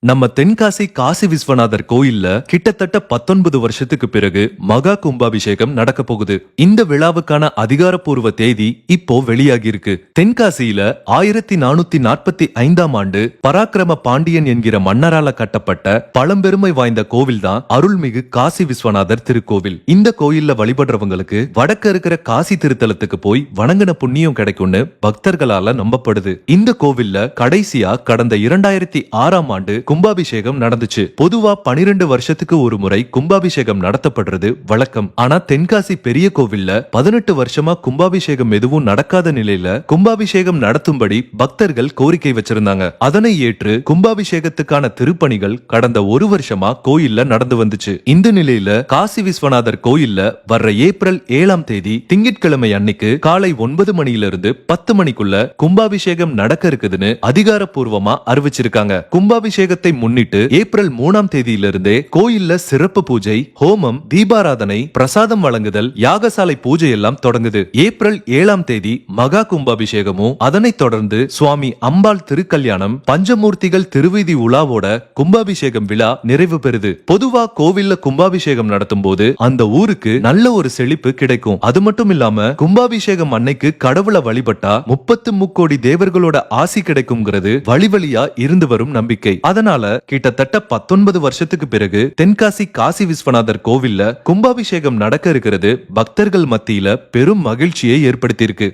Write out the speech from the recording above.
நம்ம தென்காசி காசி விஸ்வநாதர் கோயில்ல கிட்டத்தட்ட 19 வருஷத்துக்கு பிறகு மகா கும்பாபிஷேகம் நடக்க போகுது. இந்த விழாவுக்கான அதிகாரப்பூர்வ தேதி இப்போ வெளியாகி இருக்கு. தென்காசியில 1445ஆம் ஆண்டு பராக்கிரம பாண்டியன் என்கிற மன்னரால கட்டப்பட்ட பழம்பெருமை வாய்ந்த கோவில் தான் அருள்மிகு காசி விஸ்வநாதர் திருக்கோவில். இந்த கோயில்ல வழிபடுறவங்களுக்கு வடக்க இருக்கிற காசி திருத்தலத்துக்கு போய் வணங்கின புண்ணியம் கிடைக்கும்னு பக்தர்களால நம்பப்படுது. இந்த கோவில்ல கடைசியா கடந்த 2006ஆம் ஆண்டு கும்பாபிஷேகம் நடந்துச்சு. பொதுவா 12 வருஷத்துக்கு ஒரு முறை கும்பாபிஷேகம் நடத்தப்படுறது வழக்கம். ஆனா தென்காசி பெரிய கோவில்ல 18 வருஷமா கும்பாபிஷேகம் எதுவும் நடக்காத நிலையில கும்பாபிஷேகம் நடத்தும்படி பக்தர்கள் கோரிக்கை வச்சிருந்தாங்க. அதனை ஏற்று கும்பாபிஷேகத்துக்கான திருப்பணிகள் கடந்த ஒரு வருஷமா கோயில்ல நடந்து வந்துச்சு. இந்த நிலையில காசி விஸ்வநாதர் கோயில்ல வர்ற ஏப்ரல் 7ஆம் தேதி திங்கட்கிழமை அன்னைக்கு காலை 9 மணியிலிருந்து 10 மணிக்குள்ள கும்பாபிஷேகம் நடக்க இருக்குதுன்னு அதிகாரப்பூர்வமா அறிவிச்சிருக்காங்க. கும்பாபிஷேகத்தை முன்னிட்டு ஏப்ரல் 3ஆம் தேதியிலிருந்தே கோயில்ல சிறப்பு பூஜை, ஹோமம், தீபாராதனை, பிரசாதம் வழங்குதல், யாகசாலை பூஜை எல்லாம் தொடங்குது. ஏப்ரல் 7ஆம் தேதி மகா கும்பாபிஷேகமும் அதனைத் தொடர்ந்து சுவாமி அம்பாள் திருக்கல்யாணம், பஞ்சமூர்த்திகள் திருவீதி உலாவோட கும்பாபிஷேகம் விழா நிறைவு பெறுது. பொதுவா கோவில்ல கும்பாபிஷேகம் நடத்தும் போது அந்த ஊருக்கு நல்ல ஒரு செழிப்பு கிடைக்கும். அது மட்டும் இல்லாம கும்பாபிஷேகம் அன்னைக்கு கடவுளை வழிபட்டா 33 தேவர்களோட ஆசி கிடைக்கும்ங்கிறது வழி வழியா இருந்து வரும் நம்பிக்கை. அதனால கிட்டத்தட்ட 19 வருஷத்துக்கு பிறகு தென்காசி காசி விஸ்வநாதர் கோவில்ல கும்பாபிஷேகம் நடக்க இருக்கிறது பக்தர்கள் மத்தியில பெரும் மகிழ்ச்சியை ஏற்படுத்தியிருக்கு.